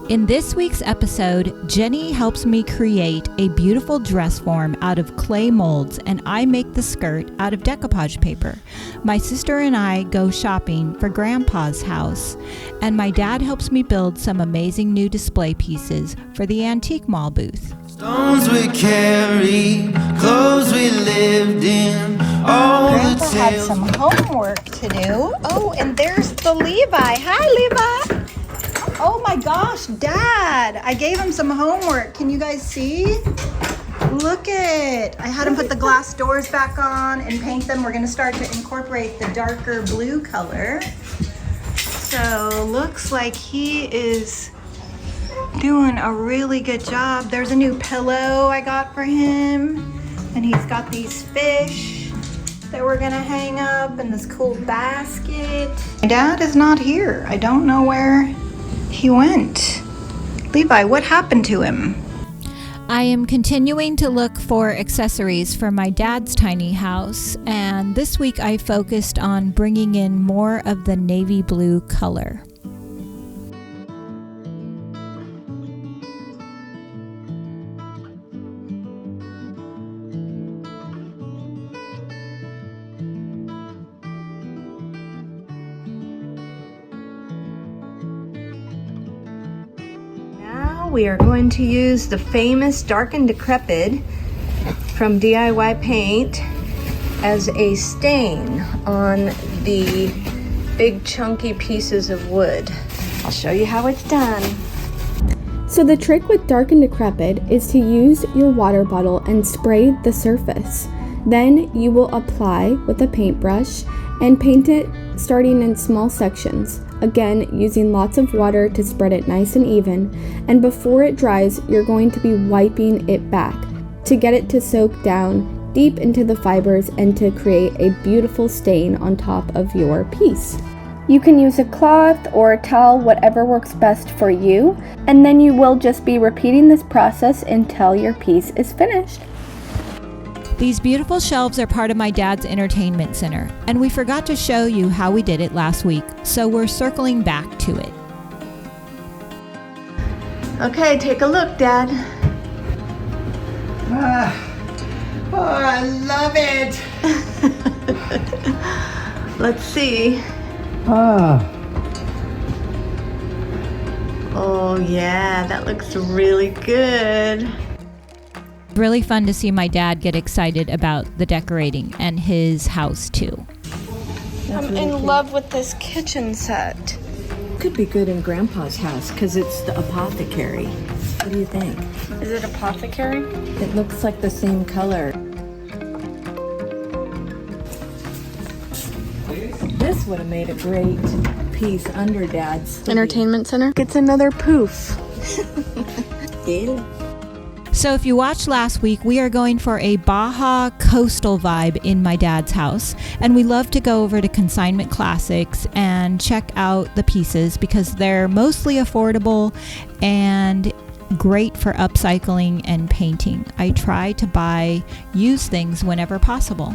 In this week's episode, Jenny helps me create a beautiful dress form out of clay molds, and I make the skirt out of decoupage paper. My sister and I go shopping for Grandpa's house, and my dad helps me build some amazing new display pieces for the antique mall booth. Stones we carry, clothes we lived in, all Grandpa the had tales. some homework to do. Oh, and there's the Levi. Hi, Levi. Oh my gosh, Dad, I gave him some homework. Can you guys see? Look it. I had him put the glass doors back on and paint them. We're gonna start to incorporate the darker blue color. So looks like he is doing a really good job. There's a new pillow I got for him, and he's got these fish that we're gonna hang up and this cool basket. My dad is not here. I don't know where he went. Levi, what happened to him? I am continuing to look for accessories for my dad's tiny house, and this week I focused on bringing in more of the navy blue color. We are going to use the famous Dark and Decrepit from DIY Paint as a stain on the big chunky pieces of wood. I'll show you how it's done. So the trick with Dark and Decrepit is to use your water bottle and spray the surface. Then you will apply with a paintbrush and paint it starting in small sections. Again, using lots of water to spread it nice and even, and before it dries, you're going to be wiping it back to get it to soak down deep into the fibers and to create a beautiful stain on top of your piece. You can use a cloth or a towel, whatever works best for you, and then you will just be repeating this process until your piece is finished. These beautiful shelves are part of my dad's entertainment center, and we forgot to show you how we did it last week, so we're circling back to it. Okay, take a look, Dad. Oh, I love it. Let's see. Oh yeah, that looks really good. Really fun to see my dad get excited about the decorating and his house too. I'm in love with this kitchen set. Could be good in Grandpa's house because it's the apothecary. What do you think? Is it apothecary? It looks like the same color. This would have made a great piece under Dad's Entertainment center. It's another poof. Yeah. So if you watched last week, we are going for a Baja coastal vibe in my dad's house, and we love to go over to Consignment Classics and check out the pieces because they're mostly affordable and great for upcycling and painting. I try to buy used things whenever possible.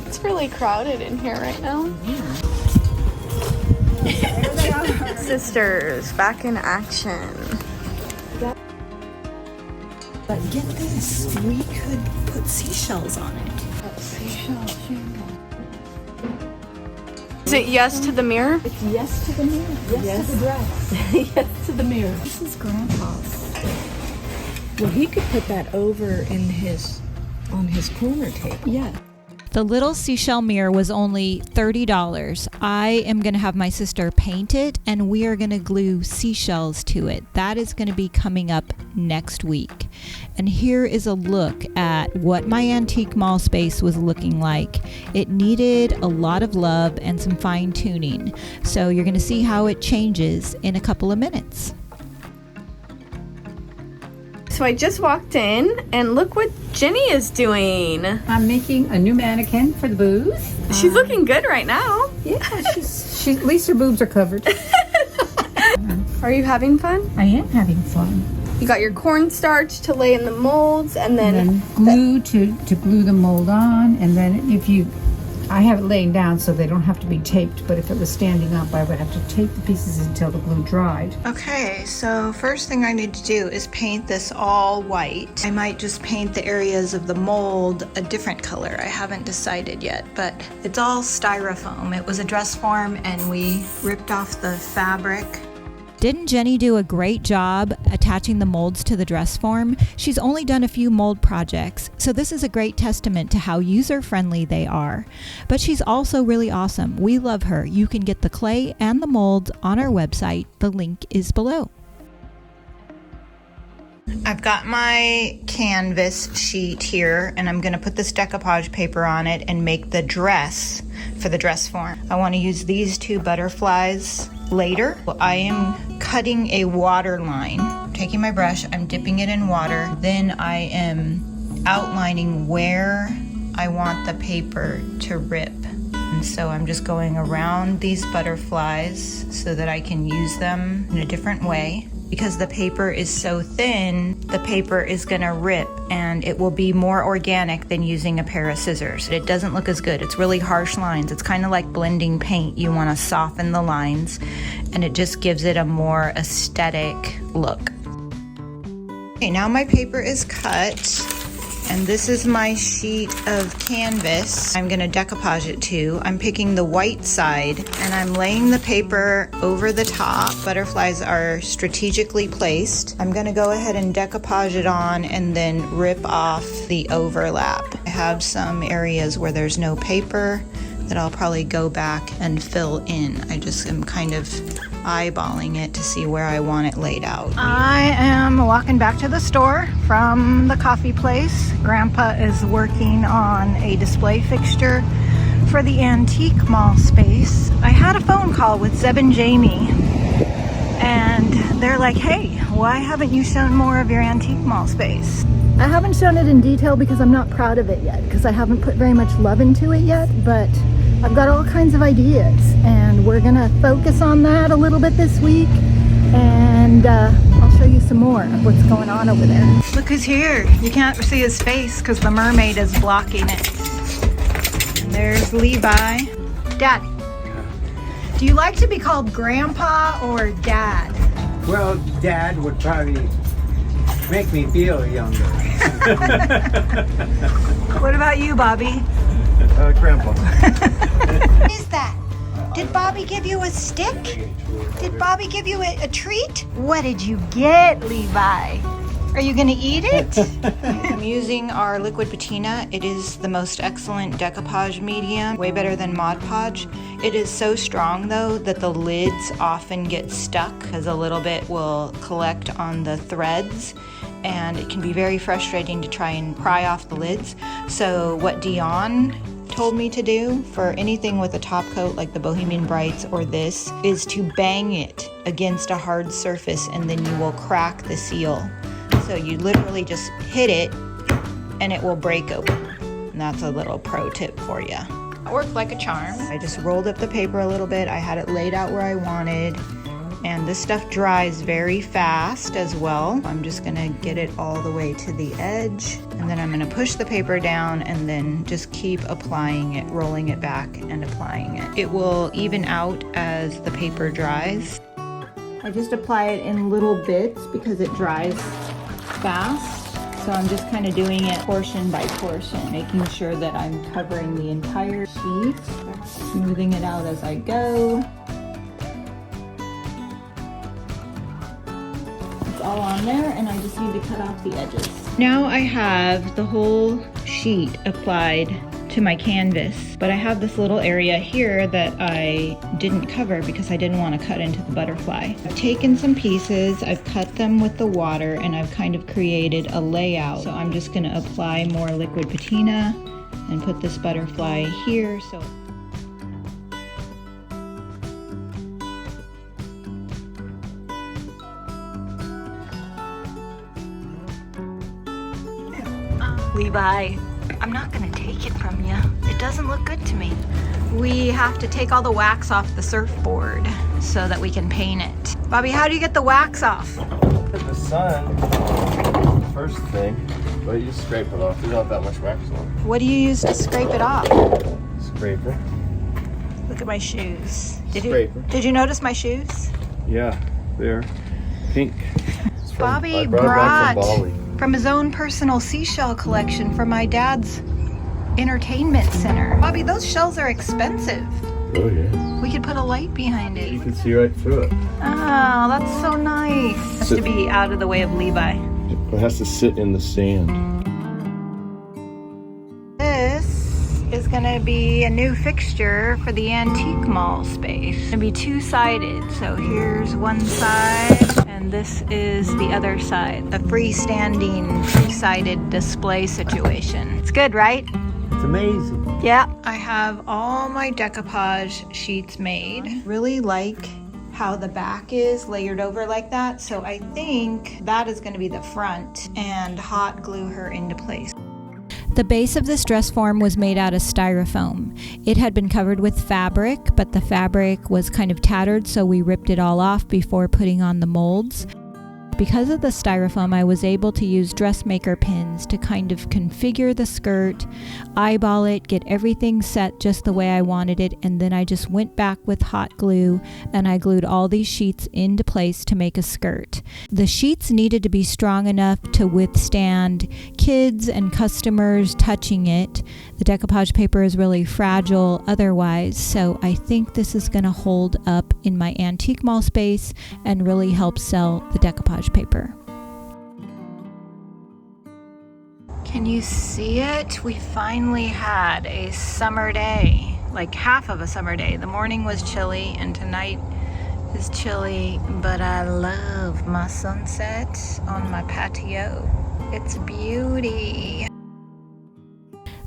It's really crowded in here right now. Sisters, back in action. But get this, we could put seashells on it. Is it yes to the mirror? It's yes to the mirror. Yes to the dress. Yes to the mirror. This is Grandpa's. Well, he could put that over on his corner table. Yeah. The little seashell mirror was only $30. I am going to have my sister paint it, and we are going to glue seashells to it. That is going to be coming up next week. And here is a look at what my antique mall space was looking like. It needed a lot of love and some fine tuning. So you're going to see how it changes in a couple of minutes. So I just walked in and look what Jenny is doing. I'm making a new mannequin for the booth. She's looking good right now. Yeah, she's at least her boobs are covered. Are you having fun? I am having fun. You got your cornstarch to lay in the molds and then glue to glue the mold on, and then if you I have it laying down so they don't have to be taped, but if it was standing up, I would have to tape the pieces until the glue dried. Okay, so first thing I need to do is paint this all white. I might just paint the areas of the mold a different color. I haven't decided yet, but it's all styrofoam. It was a dress form and we ripped off the fabric. Didn't Jenny do a great job attaching the molds to the dress form? She's only done a few mold projects, so this is a great testament to how user-friendly they are. But she's also really awesome. We love her. You can get the clay and the molds on our website. The link is below. I've got my canvas sheet here and I'm gonna put this decoupage paper on it and make the dress for the dress form. I wanna use these 2 butterflies later. I am cutting a water line. Taking my brush, I'm dipping it in water. Then I am outlining where I want the paper to rip. And so I'm just going around these butterflies so that I can use them in a different way. Because the paper is so thin, the paper is gonna rip and it will be more organic than using a pair of scissors. It doesn't look as good. It's really harsh lines. It's kind of like blending paint. You wanna soften the lines and it just gives it a more aesthetic look. Okay, now my paper is cut. And this is my sheet of canvas. I'm gonna decoupage it too. I'm picking the white side and I'm laying the paper over the top. Butterflies are strategically placed. I'm gonna go ahead and decoupage it on and then rip off the overlap. I have some areas where there's no paper that I'll probably go back and fill in. I just am kind of eyeballing it to see where I want it laid out. I am walking back to the store from the coffee place. Grandpa is working on a display fixture for the antique mall space. I had a phone call with Zeb and Jamie and they're like, hey, why haven't you shown more of your antique mall space? I haven't shown it in detail because I'm not proud of it yet, because I haven't put very much love into it yet, but I've got all kinds of ideas and we're gonna focus on that a little bit this week, and I'll show you some more of what's going on over there. Look who's here. You can't see his face because the mermaid is blocking it. And there's Levi. Dad, do you like to be called Grandpa or Dad? Well, Dad would probably make me feel younger. What about you, Bobby? Grandpa. What is that? Did Bobby give you a stick? Did Bobby give you a treat? What did you get, Levi? Are you gonna eat it? I'm using our liquid patina. It is the most excellent decoupage medium, way better than Mod Podge. It is so strong though that the lids often get stuck because a little bit will collect on the threads and it can be very frustrating to try and pry off the lids. So what Dion told me to do for anything with a top coat like the Bohemian Brights or this is to bang it against a hard surface and then you will crack the seal. So you literally just hit it and it will break open. And that's a little pro tip for you. It worked like a charm. I just rolled up the paper a little bit. I had it laid out where I wanted. And this stuff dries very fast as well. I'm just gonna get it all the way to the edge. And then I'm gonna push the paper down and then just keep applying it, rolling it back and applying it. It will even out as the paper dries. I just apply it in little bits because it dries fast. So I'm just kind of doing it portion by portion, making sure that I'm covering the entire sheet, smoothing it out as I go. It's all on there and I just need to cut off the edges. Now I have the whole sheet applied to my canvas, but I have this little area here that I didn't cover because I didn't want to cut into the butterfly. I've taken some pieces, I've cut them with the water, and I've kind of created a layout. So I'm just going to apply more liquid patina and put this butterfly here. So Levi, I'm not gonna take it from you. It doesn't look good to me. We have to take all the wax off the surfboard so that we can paint it. Bobby, how do you get the wax off? The sun, first thing, but you scrape it off. There's not that much wax on it. What do you use to scrape it off? Scrape Scraper. Look at my shoes. Scraper. Did you notice my shoes? Yeah, they're pink. Bobby I brought it back from Bali. from his own personal seashell collection from my dad's entertainment center. Bobby, those shells are expensive. Oh yeah. We could put a light behind it. You can see right through it. Oh, that's so nice. Has to be out of the way of Levi. It has to sit in the sand. This is gonna be a new fixture for the antique mall space. It's gonna be two-sided. So here's one side and this is the other side. A freestanding two-sided display situation. It's good, right? It's amazing. Yeah. I have all my decoupage sheets made. Really like how the back is layered over like that. So I think that is gonna be the front and hot glue her into place. The base of this dress form was made out of styrofoam. It had been covered with fabric, but the fabric was kind of tattered, so we ripped it all off before putting on the molds. Because of the styrofoam, I was able to use dressmaker pins to kind of configure the skirt, eyeball it, get everything set just the way I wanted it, and then I just went back with hot glue and I glued all these sheets into place to make a skirt. The sheets needed to be strong enough to withstand kids and customers touching it. The decoupage paper is really fragile otherwise, so I think this is going to hold up in my antique mall space and really help sell the decoupage paper. Can you see it? We finally had a summer day, like half of a summer day. The morning was chilly and tonight is chilly, but I love my sunset on my patio. It's beauty.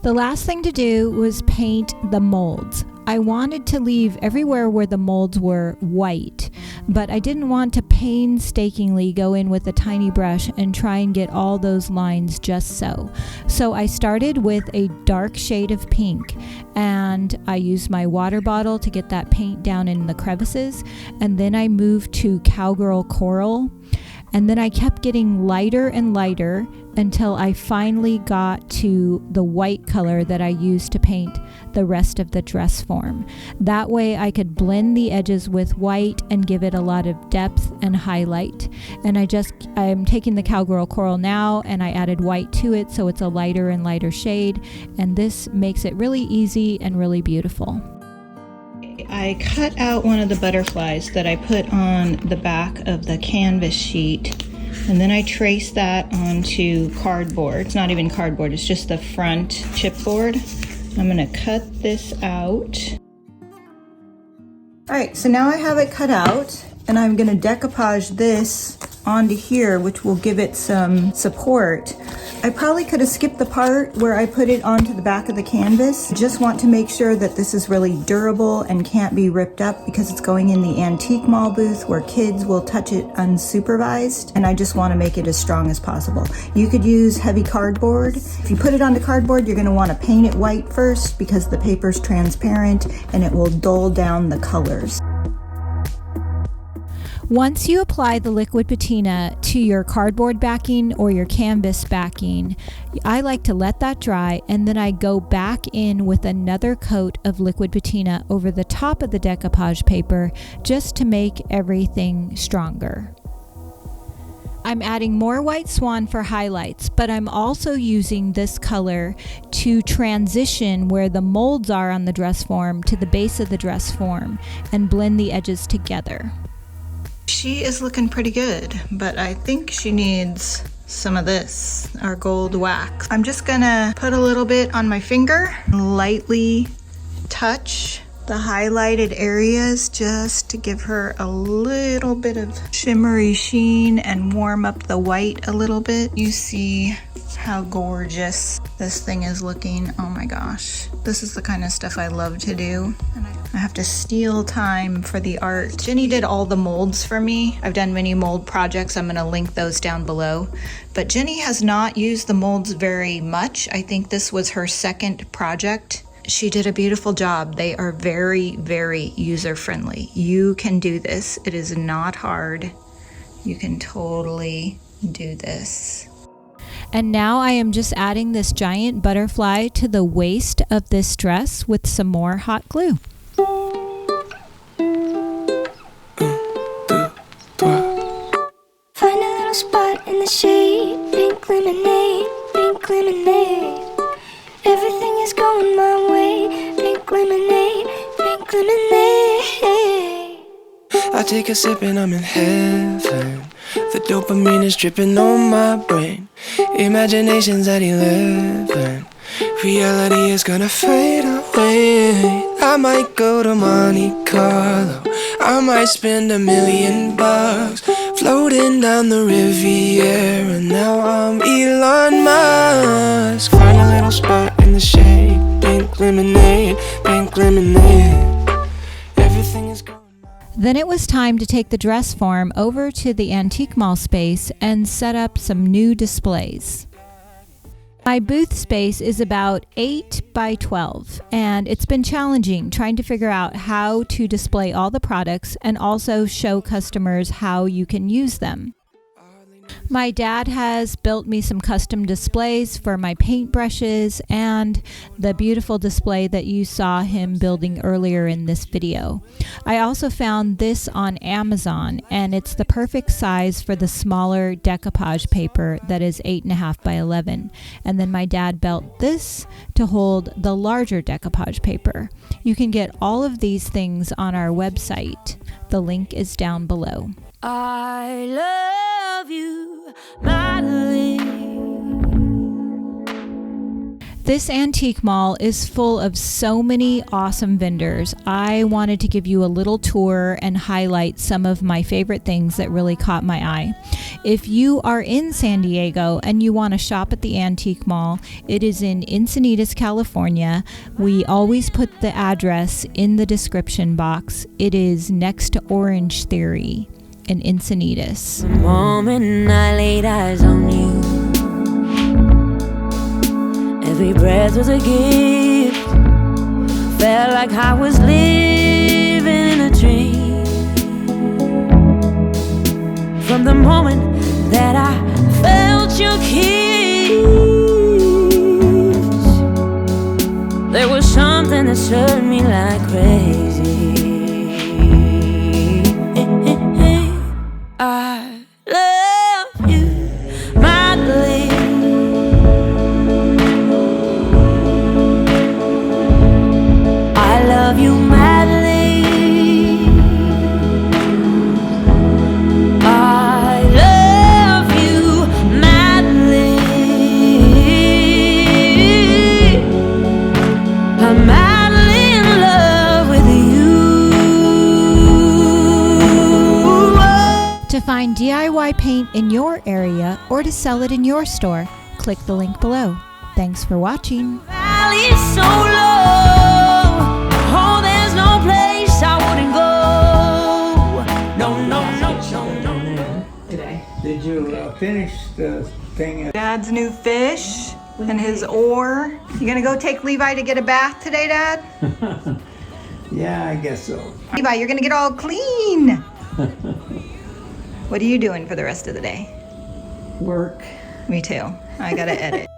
The last thing to do was paint the molds. I wanted to leave everywhere where the molds were white, but I didn't want to painstakingly go in with a tiny brush and try and get all those lines just so. So I started with a dark shade of pink, and I used my water bottle to get that paint down in the crevices, and then I moved to Cowgirl Coral, and then I kept getting lighter and lighter until I finally got to the white color that I used to paint the rest of the dress form. That way I could blend the edges with white and give it a lot of depth and highlight. And I'm taking the Cowgirl Coral now and I added white to it so it's a lighter and lighter shade, and this makes it really easy and really beautiful. I cut out one of the butterflies that I put on the back of the canvas sheet, and then I traced that onto cardboard. It's not even cardboard, it's just the front chipboard. I'm gonna cut this out. All right, so now I have it cut out, and I'm gonna decoupage this onto here, which will give it some support. I probably could have skipped the part where I put it onto the back of the canvas. Just want to make sure that this is really durable and can't be ripped up because it's going in the antique mall booth where kids will touch it unsupervised, and I just want to make it as strong as possible. You could use heavy cardboard. If you put it onto cardboard, you're going to want to paint it white first because the paper's transparent and it will dull down the colors. Once you apply the liquid patina to your cardboard backing or your canvas backing, I like to let that dry, and then I go back in with another coat of liquid patina over the top of the decoupage paper just to make everything stronger. I'm adding more white swan for highlights, but I'm also using this color to transition where the molds are on the dress form to the base of the dress form and blend the edges together. She is looking pretty good, but I think she needs some of this, our gold wax. I'm just gonna put a little bit on my finger, lightly touch the highlighted areas just to give her a little bit of shimmery sheen and warm up the white a little bit. You see how gorgeous this thing is looking. Oh my gosh. This is the kind of stuff I love to do. And I have to steal time for the art. Jenny did all the molds for me. I've done many mold projects. I'm gonna link those down below. But Jenny has not used the molds very much. I think this was her second project. She did a beautiful job. They are very, very user-friendly. You can do this. It is not hard. You can totally do this. And now I am just adding this giant butterfly to the waist of this dress with some more hot glue. Find a little spot in the shade, pink lemonade, pink lemonade. Everything is going my way, pink lemonade, pink lemonade. I take a sip and I'm in heaven. The dopamine is dripping on my brain. Imagination's at 11. Reality is gonna fade away. I might go to Monte Carlo. I might spend $1 million floating down the Riviera. Now I'm Elon Musk. Find a little spot in the shade, pink lemonade, pink lemonade. Everything is going. Then it was time to take the dress form over to the antique mall space and set up some new displays. My booth space is about 8 by 12, and it's been challenging trying to figure out how to display all the products and also show customers how you can use them. My dad has built me some custom displays for my paintbrushes and the beautiful display that you saw him building earlier in this video. I also found this on Amazon, and it's the perfect size for the smaller decoupage paper that is 8.5 by 11. And then my dad built this to hold the larger decoupage paper. You can get all of these things on our website. The link is down below. I love you, Madeline. This antique mall is full of so many awesome vendors. I wanted to give you a little tour and highlight some of my favorite things that really caught my eye. If you are in San Diego and you want to shop at the antique mall, it is in Encinitas, California. We always put the address in the description box. It is next to Orange Theory in Encinitas. The moment I laid eyes on you, every breath was a gift. Felt like I was living in a dream. From the moment that I felt your kiss, there was something that stirred me like crazy. I love you, Madeline. I love you, Madeline. I love you, Madeline. I'm madly in love with you. To find DIY paint in your area or to sell it in your store, click the link below. Thanks for watching. Valley's so low. Oh, there's no place I wouldn't go. No, no, no, no, no. Today. Did you finish the thing? Dad's new fish and his oar. You gonna go take Levi to get a bath today, Dad? Yeah, I guess so. Levi, you're gonna get all clean. What are you doing for the rest of the day? Work. Me too. I gotta edit.